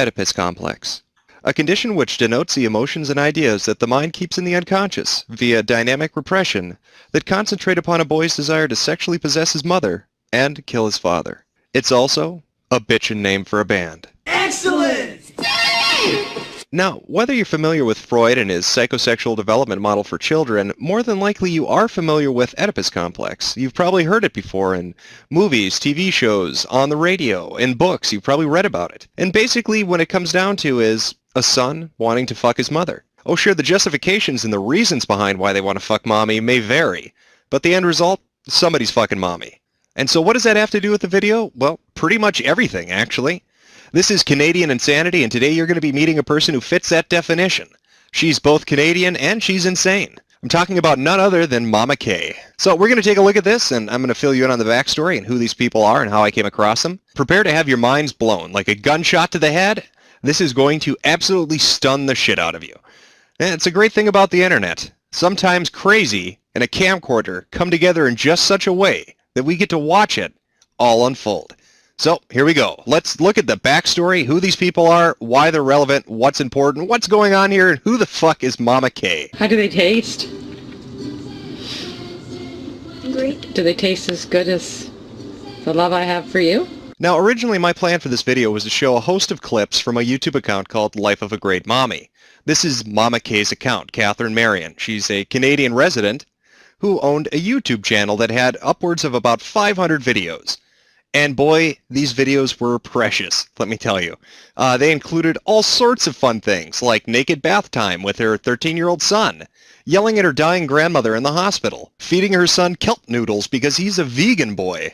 Oedipus complex, a condition which denotes the emotions and ideas that the mind keeps in the unconscious via dynamic repression that concentrate upon a boy's desire to sexually possess his mother and kill his father. It's also a bitchin' name for a band. Excellent! Now, whether you're familiar with Freud and his psychosexual development model for children, more than likely you are familiar with Oedipus complex. You've probably heard it before in movies, TV shows, on the radio, in books. You've probably read about it. And basically what it comes down to is a son wanting to fuck his mother. Oh sure, the justifications and the reasons behind why they want to fuck mommy may vary, but the end result, somebody's fucking mommy. And so what does that have to do with the video? Well, pretty much everything, actually. This is Canadian Insanity, and today you're going to be meeting a person who fits that definition. She's both Canadian and she's insane. I'm talking about none other than Momma K. So we're going to take a look at this, and I'm going to fill you in on the backstory and who these people are and how I came across them. Prepare to have your minds blown. Like a gunshot to the head, this is going to absolutely stun the shit out of you. And it's a great thing about the internet. Sometimes crazy and a camcorder come together in just such a way that we get to watch it all unfold. So, here we go. Let's look at the backstory, who these people are, why they're relevant, what's important, what's going on here, and who the fuck is Momma K. How do they taste? Great. Do they taste as good as the love I have for you? Now, originally my plan for this video was to show a host of clips from a YouTube account called Life of a Great Mommy. This is Momma K's account, Catherine Marion. She's a Canadian resident who owned a YouTube channel that had upwards of about 500 videos. And boy, these videos were precious, let me tell you. They included all sorts of fun things, like naked bath time with her 13-year-old son, yelling at her dying grandmother in the hospital, feeding her son kelp noodles because he's a vegan boy,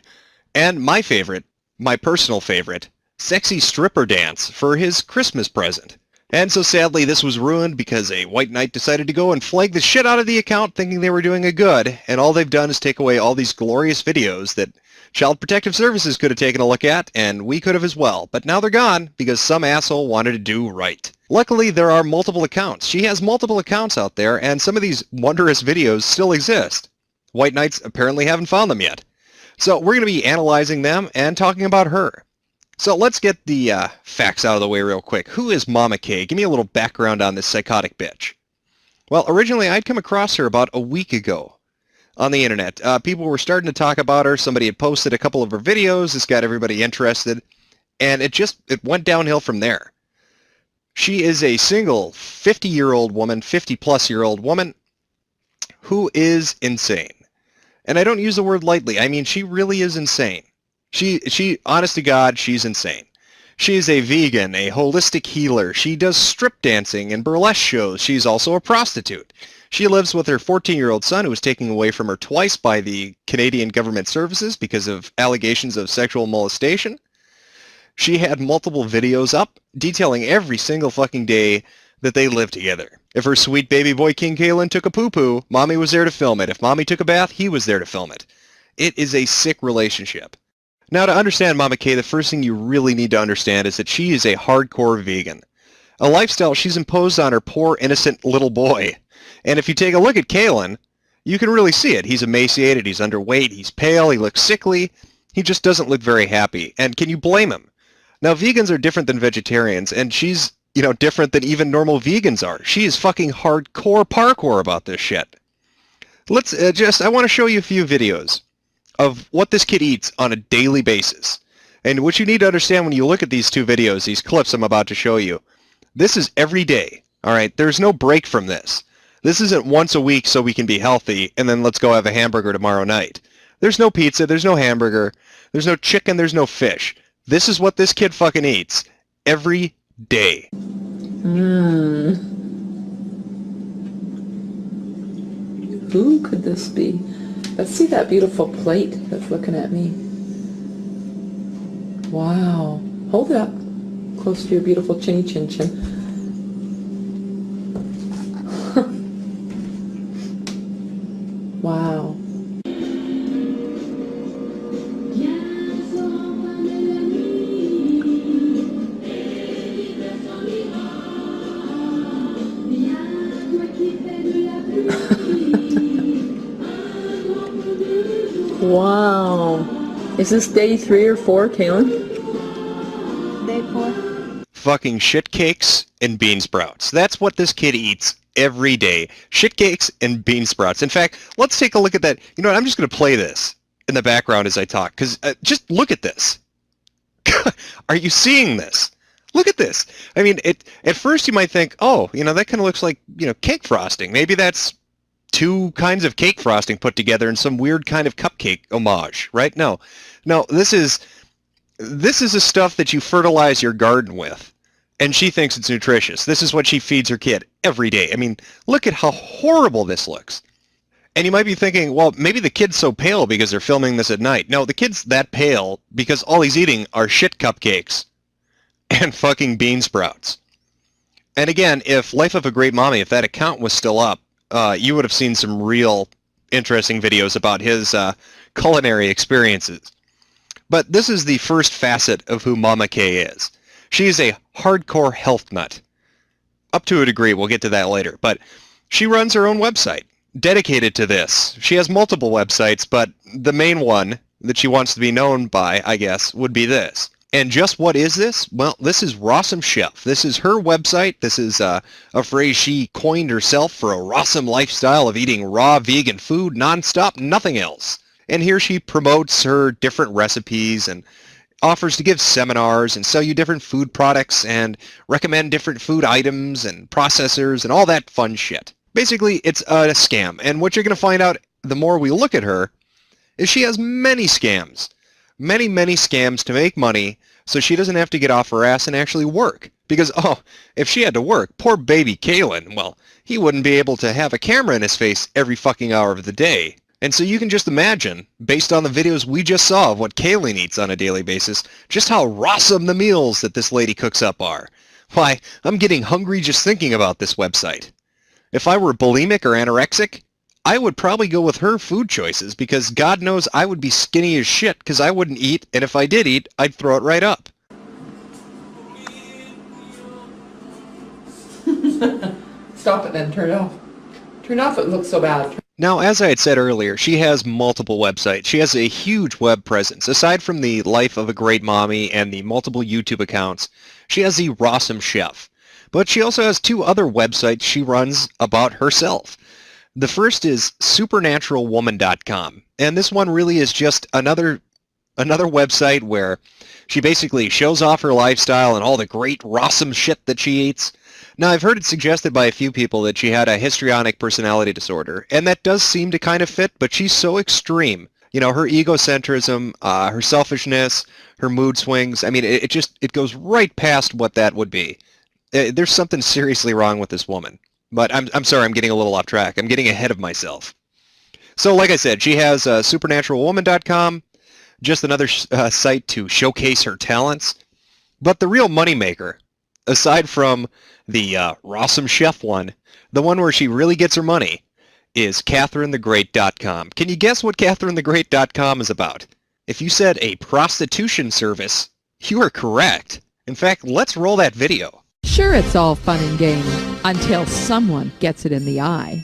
and my favorite, my personal favorite, sexy stripper dance for his Christmas present. And so sadly this was ruined because a white knight decided to go and flag the shit out of the account thinking they were doing a good, and all they've done is take away all these glorious videos that Child Protective Services could have taken a look at, and we could have as well, but now they're gone because some asshole wanted to do right. Luckily, there are multiple accounts. She has multiple accounts out there, and some of these wondrous videos still exist. White Knights apparently haven't found them yet. So we're going to be analyzing them and talking about her. So let's get the facts out of the way real quick. Who is Momma K? Give me a little background on this psychotic bitch. Well, originally I'd come across her about a week ago on the internet. People were starting to talk about her. Somebody had posted a couple of her videos. This got everybody interested, and it went downhill from there. She is a single 50-year-old woman, 50-plus-year-old woman who is insane. And I don't use the word lightly. I mean, she really is insane. She, honest to God, she's insane. She is a vegan, a holistic healer. She does strip dancing and burlesque shows. She's also a prostitute. She lives with her 14-year-old son, who was taken away from her twice by the Canadian Government Services because of allegations of sexual molestation. She had multiple videos up detailing every single fucking day that they lived together. If her sweet baby boy King Kalen took a poo-poo, Mommy was there to film it. If Mommy took a bath, he was there to film it. It is a sick relationship. Now, to understand Momma K, the first thing you really need to understand is that she is a hardcore vegan. A lifestyle she's imposed on her poor, innocent little boy. And if you take a look at Kalen, you can really see it. He's emaciated, he's underweight, he's pale, he looks sickly. He just doesn't look very happy. And can you blame him? Now, vegans are different than vegetarians, and she's, different than even normal vegans are. She is fucking hardcore parkour about this shit. Let's I want to show you a few videos of what this kid eats on a daily basis. And what you need to understand when you look at these two videos, these clips I'm about to show you, this is every day, all right? There's no break from this. This isn't once a week so we can be healthy, and then let's go have a hamburger tomorrow night. There's no pizza, there's no hamburger, there's no chicken, there's no fish. This is what this kid fucking eats every day. Who could this be? Let's see that beautiful plate that's looking at me. Wow. Hold it up close to your beautiful chinny chin chin. Wow. Wow. Is this day 3 or 4, Kaylin? Day 4. fucking shit cakes and bean sprouts. That's what this kid eats every day. Shit cakes and bean sprouts. In fact, let's take a look at that. You know what? I'm just going to play this in the background as I talk, because just look at this. Are you seeing this? Look at this. I mean, at first you might think, oh, you know, that kind of looks like, you know, cake frosting. Maybe that's two kinds of cake frosting put together in some weird kind of cupcake homage, right? No, this is the stuff that you fertilize your garden with, and she thinks it's nutritious. This is what she feeds her kid every day. I mean, look at how horrible this looks. And you might be thinking, well, maybe the kid's so pale because they're filming this at night. No, the kid's that pale because all he's eating are shit cupcakes and fucking bean sprouts. And again, if Life of a Great Mommy, if that account was still up, you would have seen some real interesting videos about his culinary experiences. But this is the first facet of who Momma K is. She is a hardcore health nut. Up to a degree, we'll get to that later. But she runs her own website dedicated to this. She has multiple websites, but the main one that she wants to be known by, I guess, would be this. And just what is this? Well, this is Rawsome Chef. This is her website. This is a phrase she coined herself for a rawsome lifestyle of eating raw vegan food nonstop, nothing else. And here she promotes her different recipes and offers to give seminars and sell you different food products and recommend different food items and processors and all that fun shit. Basically, it's a scam. And what you're going to find out the more we look at her is she has many scams. Many scams to make money so she doesn't have to get off her ass and actually work. Because, oh, if she had to work, poor baby Kalen, well, he wouldn't be able to have a camera in his face every fucking hour of the day. And so you can just imagine, based on the videos we just saw of what Kalen eats on a daily basis, just how rawsome the meals that this lady cooks up are. Why, I'm getting hungry just thinking about this website. If I were bulimic or anorexic, I would probably go with her food choices because God knows I would be skinny as shit because I wouldn't eat, and if I did eat, I'd throw it right up. Stop it then, turn it off. Turn it off, it looks so bad. Now, as I had said earlier, she has multiple websites. She has a huge web presence. Aside from the Life of a Great Mommy and the multiple YouTube accounts, she has the Rawsome Chef. But she also has two other websites she runs about herself. The first is supernaturalwoman.com, and this one really is just another website where she basically shows off her lifestyle and all the great rawsome shit that she eats. Now, I've heard it suggested by a few people that she had a histrionic personality disorder, and that does seem to kind of fit, but she's so extreme. You know, her egocentrism, her selfishness, her mood swings, I mean, it goes right past what that would be. There's something seriously wrong with this woman. But I'm sorry, I'm getting a little off track. I'm getting ahead of myself. So like I said, she has supernaturalwoman.com, just another site to showcase her talents. But the real moneymaker, aside from the Rawsome Chef one, the one where she really gets her money, is CatherineTheGreat.com. Can you guess what CatherineTheGreat.com is about? If you said a prostitution service, you are correct. In fact, let's roll that video. Sure, it's all fun and games until someone gets it in the eye.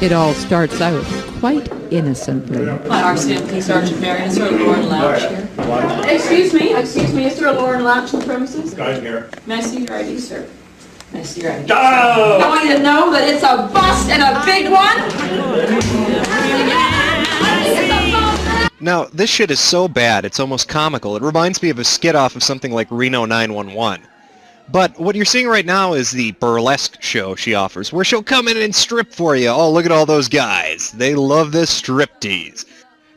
It all starts out quite innocently. Our CMP Sergeant Marion, is there a Lauren Louch here? Excuse me, is there a Lauren Louch on the premises? Guys here. May I see your ID, sir? May I see your ID? Oh! I want you to know that it's a bust and a big one. Now, this shit is so bad, it's almost comical. It reminds me of a skit off of something like Reno 911. But what you're seeing right now is the burlesque show she offers, where she'll come in and strip for you. Oh, look at all those guys. They love this striptease.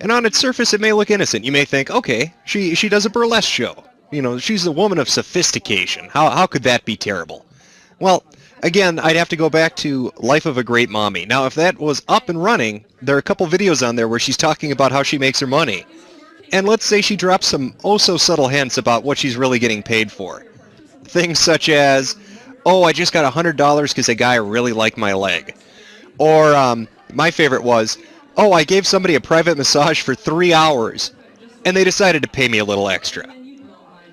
And on its surface, it may look innocent. You may think, okay, she does a burlesque show. You know, she's a woman of sophistication. How could that be terrible? Well, again, I'd have to go back to Life of a Great Mommy. Now, if that was up and running, there are a couple videos on there where she's talking about how she makes her money. And let's say she drops some oh-so-subtle hints about what she's really getting paid for. Things such as, oh, I just got $100 because a guy really liked my leg. Or my favorite was, oh, I gave somebody a private massage for 3 hours, and they decided to pay me a little extra.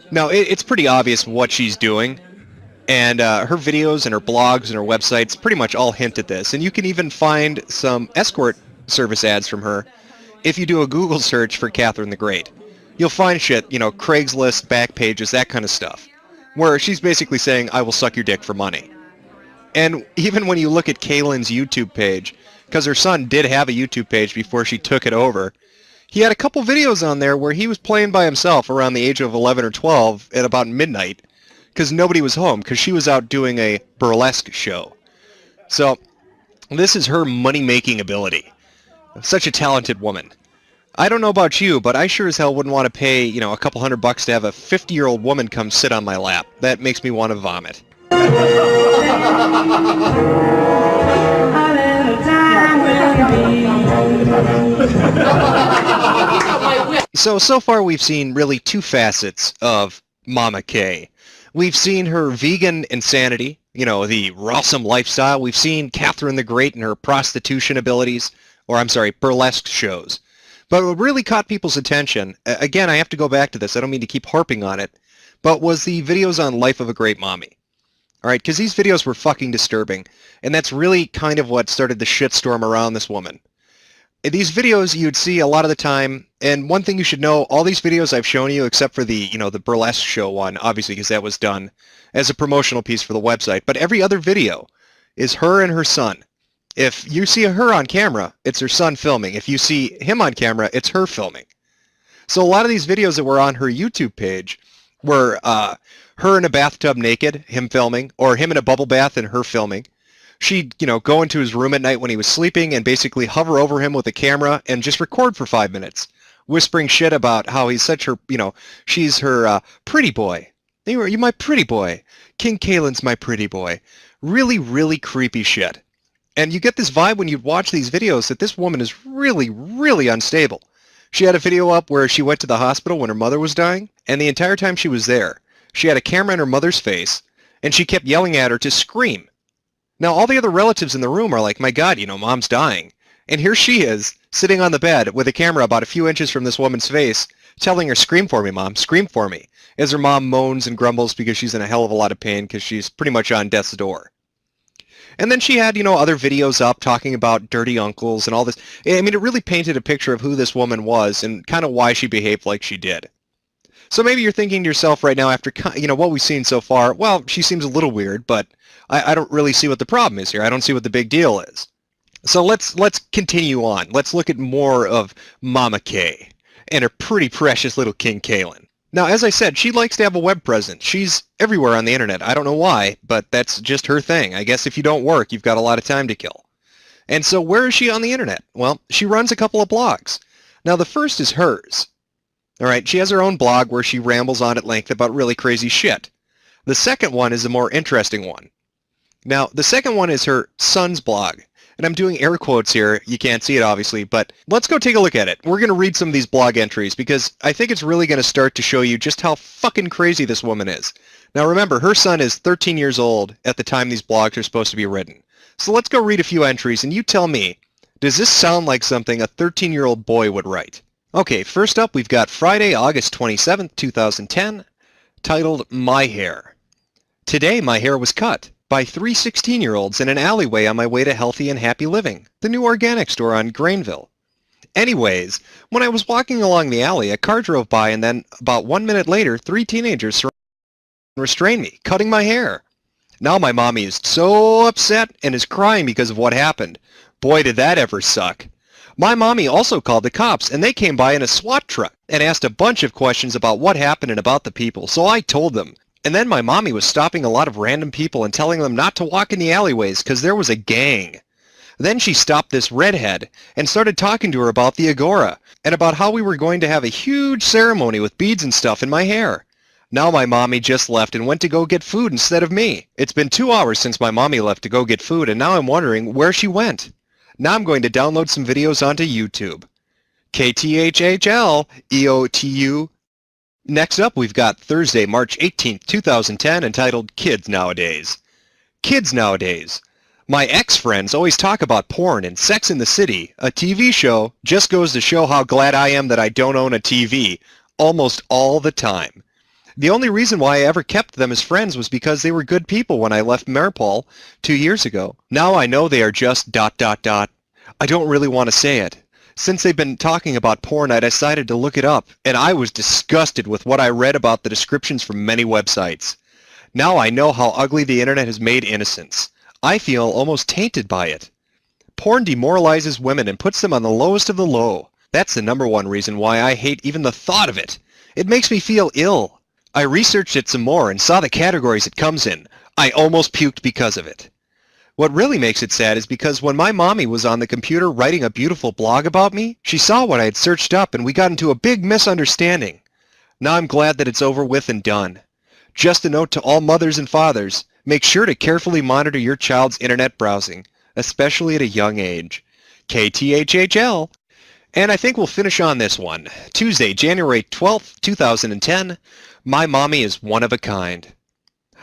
Now, it's pretty obvious what she's doing, and her videos and her blogs and her websites pretty much all hint at this. And you can even find some escort service ads from her if you do a Google search for Catherine the Great. You'll find shit, you know, Craigslist, back pages, that kind of stuff. where she's basically saying, I will suck your dick for money. And even when you look at Kaylin's YouTube page, because her son did have a YouTube page before she took it over, he had a couple videos on there where he was playing by himself around the age of 11 or 12 at about midnight because nobody was home because she was out doing a burlesque show. So this is her money-making ability. Such a talented woman. I don't know about you, but I sure as hell wouldn't want to pay, a couple $100 to have a 50-year-old woman come sit on my lap. That makes me want to vomit. So far we've seen really two facets of Momma K. We've seen her vegan insanity, the rawsome lifestyle. We've seen Catherine the Great and her prostitution abilities, burlesque shows. But what really caught people's attention, again, I have to go back to this, I don't mean to keep harping on it, but was the videos on Life of a Great Mommy. Alright, because these videos were fucking disturbing, and that's really kind of what started the shitstorm around this woman. In these videos you'd see a lot of the time, and one thing you should know, all these videos I've shown you, except for the, the burlesque show one, obviously because that was done as a promotional piece for the website, but every other video is her and her son. If you see her on camera, it's her son filming. If you see him on camera, it's her filming. So a lot of these videos that were on her YouTube page were her in a bathtub naked, him filming, or him in a bubble bath and her filming. She'd, go into his room at night when he was sleeping and basically hover over him with a camera and just record for 5 minutes, whispering shit about how he's such her, she's her pretty boy. You're my pretty boy. King Kaylin's my pretty boy. Really, really creepy shit. And you get this vibe when you watch these videos that this woman is really, really unstable. She had a video up where she went to the hospital when her mother was dying, and the entire time she was there, she had a camera in her mother's face, and she kept yelling at her to scream. Now, all the other relatives in the room are like, my God, mom's dying. And here she is, sitting on the bed with a camera about a few inches from this woman's face, telling her, scream for me, Mom, scream for me, as her mom moans and grumbles because she's in a hell of a lot of pain because she's pretty much on death's door. And then she had, other videos up talking about dirty uncles and all this. I mean, it really painted a picture of who this woman was and kind of why she behaved like she did. So maybe you're thinking to yourself right now after, what we've seen so far, well, she seems a little weird, but I don't really see what the problem is here. I don't see what the big deal is. So let's continue on. Let's look at more of Momma K and her pretty precious little King Kaylin. Now, as I said, she likes to have a web presence. She's everywhere on the internet. I don't know why, but that's just her thing. I guess if you don't work, you've got a lot of time to kill. And so where is she on the internet? Well, she runs a couple of blogs. Now, the first is hers. All right, she has her own blog where she rambles on at length about really crazy shit. The second one is a more interesting one. Now, the second one is her son's blog. And I'm doing air quotes here. You can't see it, obviously, but let's go take a look at it. We're going to read some of these blog entries because I think it's really going to start to show you just how fucking crazy this woman is. Now, remember, her son is 13 years old at the time these blogs are supposed to be written. So let's go read a few entries, and you tell me, does this sound like something a 13-year-old boy would write? Okay, first up, we've got Friday, August 27th, 2010, titled My Hair. Today, my hair was cut by 3 16-year-olds in an alleyway on my way to Healthy and Happy Living, the new organic store on Grainville. Anyways, when I was walking along the alley, a car drove by and then, about 1 minute later, 3 teenagers restrained me, cutting my hair. Now my mommy is so upset and is crying because of what happened. Boy, did that ever suck. My mommy also called the cops, and they came by in a SWAT truck and asked a bunch of questions about what happened and about the people, so I told them. And then my mommy was stopping a lot of random people and telling them not to walk in the alleyways because there was a gang. Then she stopped this redhead and started talking to her about the Agora and about how we were going to have a huge ceremony with beads and stuff in my hair. Now my mommy just left and went to go get food instead of me. It's been 2 hours since my mommy left to go get food, and now I'm wondering where she went. Now I'm going to download some videos onto YouTube. KTHHLEOTU. Next up, we've got Thursday, March 18th, 2010, entitled Kids Nowadays. Kids Nowadays. My ex-friends always talk about porn and Sex in the City, a TV show. Just goes to show how glad I am that I don't own a TV, almost all the time. The only reason why I ever kept them as friends was because they were good people when I left Maripol 2 years ago. Now I know they are just ... I don't really want to say it. Since they've been talking about porn, I decided to look it up, and I was disgusted with what I read about the descriptions from many websites. Now I know how ugly the internet has made innocence. I feel almost tainted by it. Porn demoralizes women and puts them on the lowest of the low. That's the #1 reason why I hate even the thought of it. It makes me feel ill. I researched it some more and saw the categories it comes in. I almost puked because of it. What really makes it sad is because when my mommy was on the computer writing a beautiful blog about me, she saw what I had searched up and we got into a big misunderstanding. Now I'm glad that it's over with and done. Just a note to all mothers and fathers, make sure to carefully monitor your child's internet browsing, especially at a young age. KTHHL. And I think we'll finish on this one. Tuesday, January 12th, 2010. My mommy is one of a kind.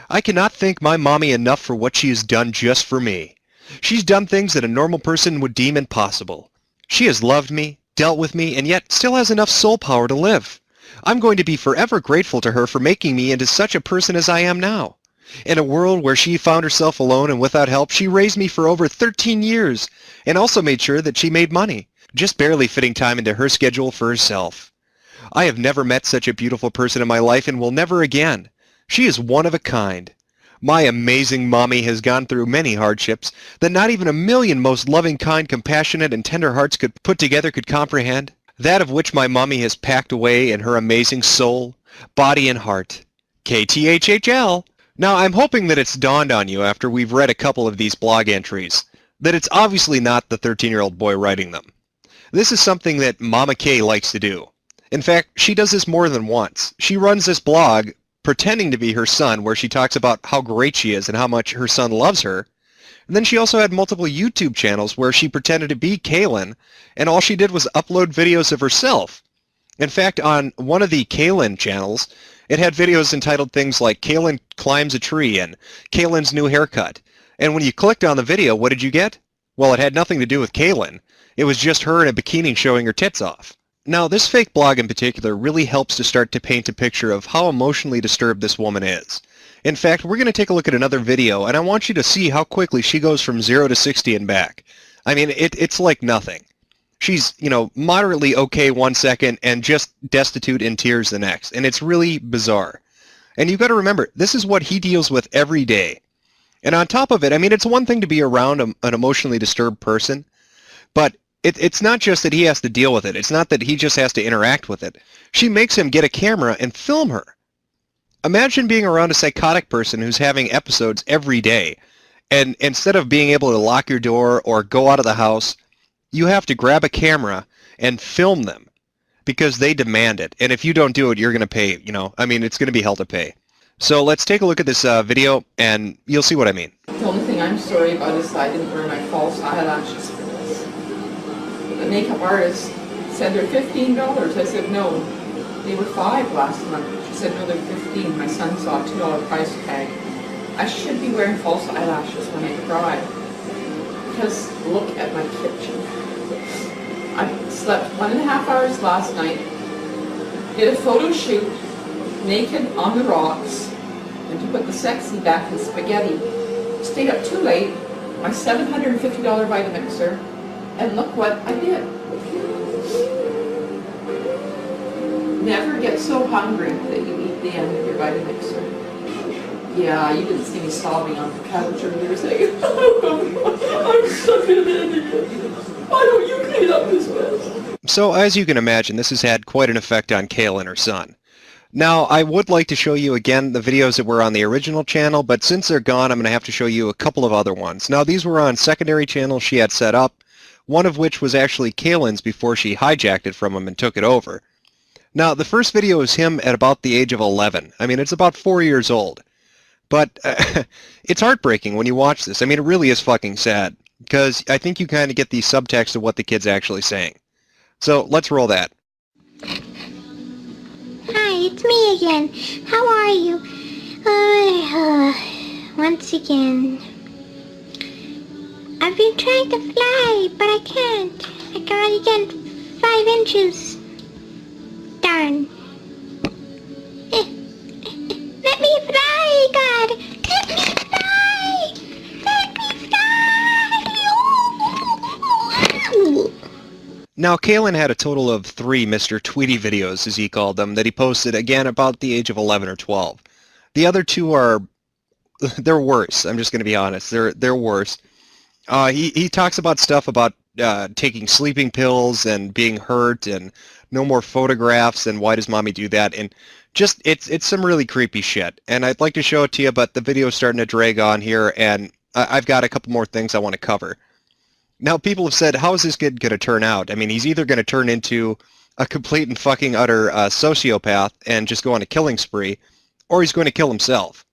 I cannot thank my mommy enough for what she has done just for me. She's done things that a normal person would deem impossible. She has loved me, dealt with me, and yet still has enough soul power to live. I'm going to be forever grateful to her for making me into such a person as I am now. In a world where she found herself alone and without help, she raised me for over 13 years and also made sure that she made money, just barely fitting time into her schedule for herself. I have never met such a beautiful person in my life and will never again. She is one of a kind. My amazing mommy has gone through many hardships that not even a million most loving, kind, compassionate, and tender hearts could put together could comprehend. That of which my mommy has packed away in her amazing soul, body, and heart. KTHHL. Now, I'm hoping that it's dawned on you after we've read a couple of these blog entries that it's obviously not the 13-year-old boy writing them. This is something that Mama K likes to do. In fact, she does this more than once. She runs this blog pretending to be her son, where she talks about how great she is and how much her son loves her. And then she also had multiple YouTube channels where she pretended to be Kaylin, and all she did was upload videos of herself. In fact, on one of the Kaylin channels, it had videos entitled things like Kaylin climbs a tree and Kaylin's new haircut. And when you clicked on the video, what did you get? Well, it had nothing to do with Kaylin. It was just her in a bikini showing her tits off. Now, this fake blog in particular really helps to start to paint a picture of how emotionally disturbed this woman is. In fact, we're going to take a look at another video, and I want you to see how quickly she goes from 0 to 60 and back. I mean, it's like nothing. She's, moderately okay 1 second and just destitute in tears the next, and it's really bizarre. And you've got to remember, this is what he deals with every day. And on top of it, I mean, it's one thing to be around an emotionally disturbed person, but it's not just that he has to deal with it. It's not that he just has to interact with it. She makes him get a camera and film her. Imagine being around a psychotic person who's having episodes every day, and instead of being able to lock your door or go out of the house, you have to grab a camera and film them because they demand it. And if you don't do it, you're going to pay, it's going to be hell to pay. So let's take a look at this video, and you'll see what I mean. The only thing I'm sorry about is I didn't wear my false eyelashes for this. The makeup artist said they're $15. I said no. They were $5 last month. She said no, they're $15. My son saw a $2 price tag. I should be wearing false eyelashes when I cry. Because look at my kitchen. I slept 1.5 hours last night, did a photo shoot naked on the rocks, and to put the sexy back in spaghetti. Stayed up too late, my $750 Vitamixer, and look what I did. Never get so hungry that you eat the end of your Vitamixer. Yeah, you didn't see me sobbing on the couch or you were saying, I'm stuck in an idiot. Why don't you clean up this mess? So as you can imagine, this has had quite an effect on Kaylin, her son. Now, I would like to show you again the videos that were on the original channel, but since they're gone, I'm going to have to show you a couple of other ones. Now, these were on secondary channels she had set up, one of which was actually Kaylin's before she hijacked it from him and took it over. Now, the first video is him at about the age of 11. I mean, it's about 4 years old. But it's heartbreaking when you watch this. I mean, it really is fucking sad, because I think you kind of get the subtext of what the kid's actually saying. So let's roll that. Hi, it's me again. How are you? Once again. I've been trying to fly, but I can't. I can only get 5 inches. Darn. Let me fly, God! Let me fly! Let me fly! Now, Kaylin had a total of 3 Mr. Tweety videos, as he called them, that he posted, again, about the age of 11 or 12. The other 2 are they're worse. I'm just going to be honest. They're worse. He talks about stuff about taking sleeping pills and being hurt and no more photographs and why does mommy do that, and just it's some really creepy shit. And I'd like to show it to you, but the video's starting to drag on here, and I've got a couple more things I want to cover. Now, people have said, how is this kid going to turn out? I mean, he's either going to turn into a complete and fucking utter sociopath and just go on a killing spree, or he's going to kill himself.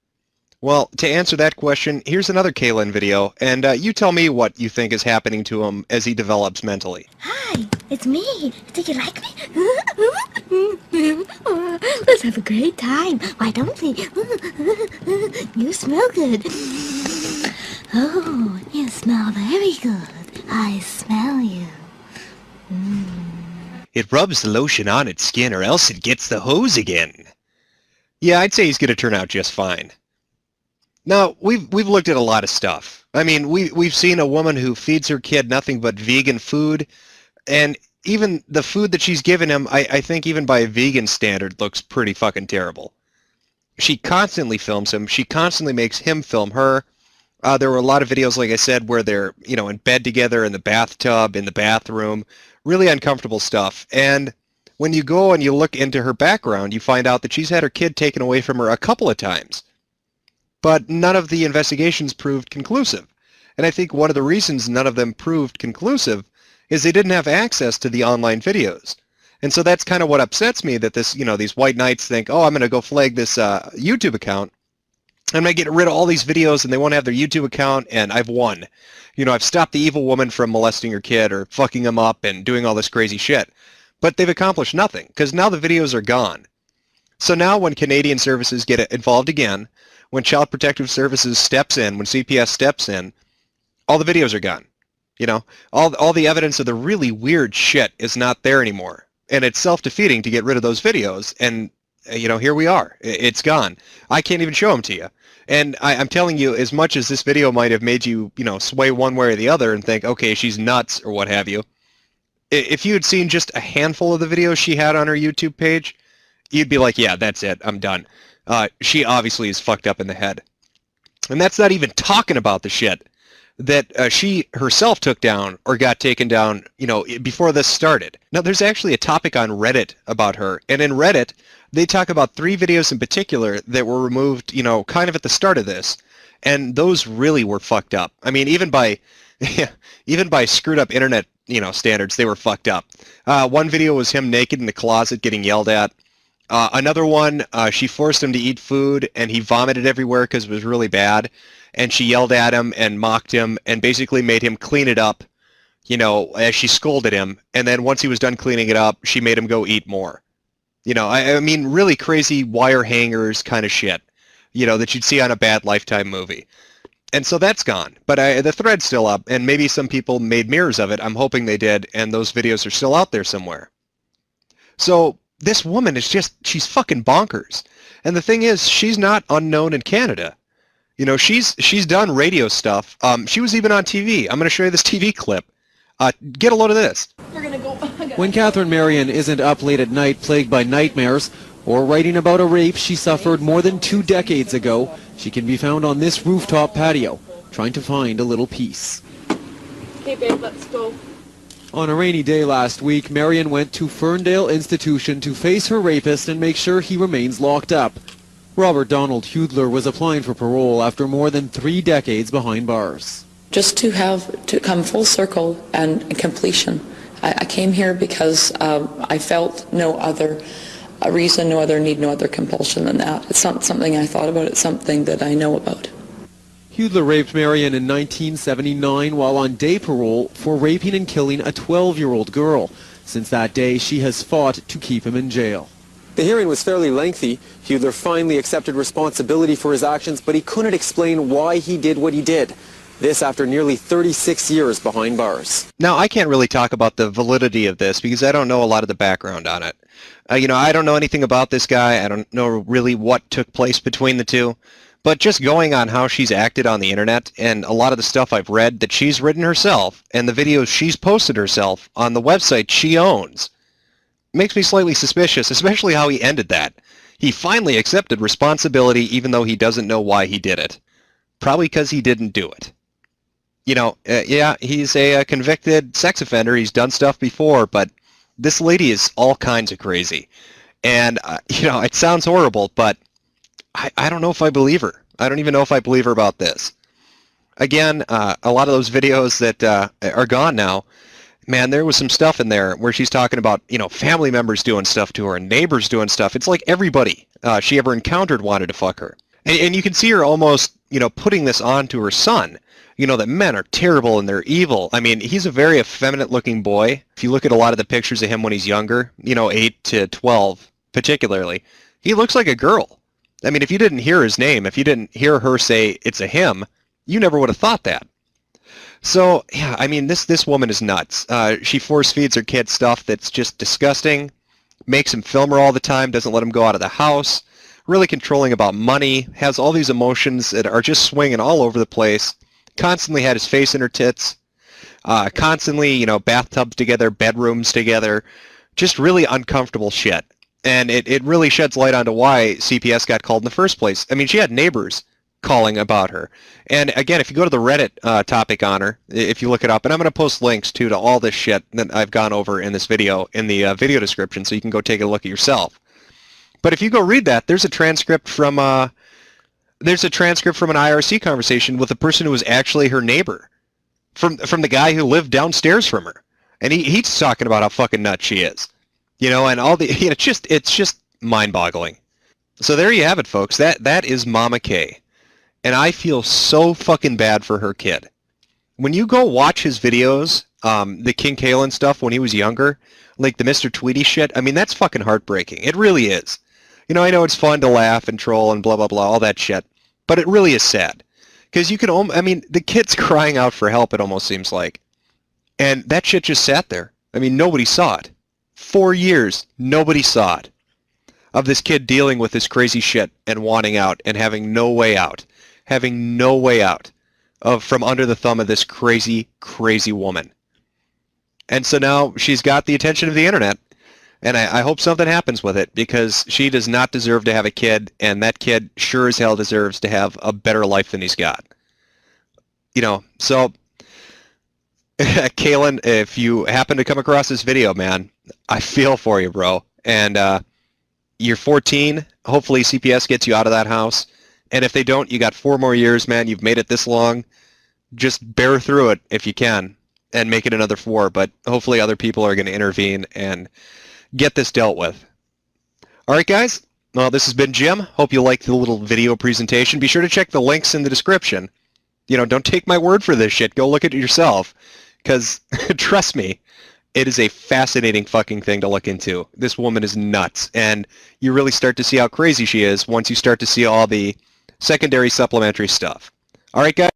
Well, to answer that question, here's another Kaylin video, and you tell me what you think is happening to him as he develops mentally. Hi, it's me. Do you like me? Let's have a great time. Why don't we? You smell good. Oh, you smell very good. I smell you. It rubs the lotion on its skin or else it gets the hose again. Yeah, I'd say he's going to turn out just fine. Now, we've looked at a lot of stuff. I mean, we've seen a woman who feeds her kid nothing but vegan food, and even the food that she's given him, I think even by a vegan standard, looks pretty fucking terrible. She constantly films him. She constantly makes him film her. There were a lot of videos, like I said, where they're, in bed together, in the bathtub, in the bathroom, really uncomfortable stuff. And when you go and you look into her background, you find out that she's had her kid taken away from her a couple of times. But none of the investigations proved conclusive. And I think one of the reasons none of them proved conclusive is they didn't have access to the online videos. And so that's kind of what upsets me, that this, these white knights think, oh, I'm going to go flag this YouTube account. I'm going to get rid of all these videos and they won't have their YouTube account, and I've won. I've stopped the evil woman from molesting her kid or fucking him up and doing all this crazy shit. But they've accomplished nothing, because now the videos are gone. So now when Canadian services get involved again, when Child Protective Services steps in, when CPS steps in, all the videos are gone. All the evidence of the really weird shit is not there anymore. And it's self-defeating to get rid of those videos. And, here we are. It's gone. I can't even show them to you. And I'm telling you, as much as this video might have made you, sway one way or the other and think, okay, she's nuts or what have you, if you had seen just a handful of the videos she had on her YouTube page, you'd be like, yeah, that's it. I'm done. She obviously is fucked up in the head. And that's not even talking about the shit that she herself took down or got taken down, before this started. Now, there's actually a topic on Reddit about her. And in Reddit, they talk about 3 videos in particular that were removed, kind of at the start of this. And those really were fucked up. I mean, even by screwed up internet, standards, they were fucked up. One video was him naked in the closet getting yelled at. Another one, she forced him to eat food, and he vomited everywhere because it was really bad. And she yelled at him and mocked him and basically made him clean it up, as she scolded him. And then once he was done cleaning it up, she made him go eat more. I mean, really crazy wire hangers kind of shit, that you'd see on a bad Lifetime movie. And so that's gone. But the thread's still up, and maybe some people made mirrors of it. I'm hoping they did, and those videos are still out there somewhere. So this woman is she's fucking bonkers. And the thing is, she's not unknown in Canada. She's done radio stuff. She was even on TV. I'm going to show you this TV clip. Get a load of this. We're gonna go. When Catherine Marion isn't up late at night plagued by nightmares or writing about a rape she suffered more than 2 decades ago, she can be found on this rooftop patio, trying to find a little peace. Okay, babe, let's go. On a rainy day last week, Marion went to Ferndale Institution to face her rapist and make sure he remains locked up. Robert Donald Hudler was applying for parole after more than 3 decades behind bars. Just to come full circle and completion. I came here because I felt no other reason, no other need, no other compulsion than that. It's not something I thought about, it's something that I know about. Hudler raped Marion in 1979 while on day parole for raping and killing a 12-year-old girl. Since that day, she has fought to keep him in jail. The hearing was fairly lengthy. Hudler finally accepted responsibility for his actions, but he couldn't explain why he did what he did. This after nearly 36 years behind bars. Now, I can't really talk about the validity of this because I don't know a lot of the background on it. I don't know anything about this guy. I don't know really what took place between the two. But just going on how she's acted on the internet and a lot of the stuff I've read that she's written herself and the videos she's posted herself on the website she owns makes me slightly suspicious, especially how he ended that. He finally accepted responsibility even though he doesn't know why he did it. Probably because he didn't do it. You know, yeah, he's a convicted sex offender. He's done stuff before, but this lady is all kinds of crazy. And, you know, it sounds horrible, but I don't know if I believe her. I don't even know if I believe her about this. Again, a lot of those videos that are gone now, man, there was some stuff in there where she's talking about, you know, family members doing stuff to her and neighbors doing stuff. It's like everybody she ever encountered wanted to fuck her. And you can see her almost, you know, putting this on to her son. You know, that men are terrible and they're evil. I mean, he's a very effeminate-looking boy. If you look at a lot of the pictures of him when he's younger, you know, 8 to 12 particularly, he looks like a girl. I mean, if you didn't hear his name, if you didn't hear her say it's a him, you never would have thought that. So, yeah, I mean, this woman is nuts. She force feeds her kid stuff that's just disgusting, makes him film her all the time, doesn't let him go out of the house, really controlling about money, has all these emotions that are just swinging all over the place, constantly had his face in her tits, constantly, you know, bathtubs together, bedrooms together, just really uncomfortable shit. And it really sheds light onto why CPS got called in the first place. I mean, she had neighbors calling about her. And again, if you go to the Reddit topic on her, if you look it up, and I'm going to post links to all this shit that I've gone over in this video in the video description, so you can go take a look at yourself. But if you go read that, there's a transcript from an IRC conversation with a person who was actually her neighbor, from the guy who lived downstairs from her, and he's talking about how fucking nuts she is, you know, and all the, you know, it's just mind-boggling. So there you have it, folks. That is Momma K, and I feel so fucking bad for her kid. When you go watch his videos, the King Kalen stuff when he was younger, like the Mr. Tweety shit, I mean, that's fucking heartbreaking. It really is. You know, I know it's fun to laugh and troll and blah, blah, blah, all that shit, but it really is sad. Because you can, I mean, the kid's crying out for help, it almost seems like. And that shit just sat there. I mean, nobody saw it. 4 years, nobody saw it. Of this kid dealing with this crazy shit and wanting out and having no way out. Having no way out from under the thumb of this crazy, crazy woman. And so now she's got the attention of the internet. And I hope something happens with it, because she does not deserve to have a kid, and that kid sure as hell deserves to have a better life than he's got. You know, so, Kalen, if you happen to come across this video, man, I feel for you, bro. And you're 14. Hopefully CPS gets you out of that house. And if they don't, you got 4 more years, man. You've made it this long. Just bear through it if you can, and make it another 4. But hopefully other people are going to intervene and get this dealt with. Alright guys, well, this has been Jim. Hope you liked the little video presentation. Be sure to check the links in the description. You know, don't take my word for this shit. Go look at it yourself. Because, trust me, it is a fascinating fucking thing to look into. This woman is nuts. And you really start to see how crazy she is once you start to see all the secondary supplementary stuff. Alright guys.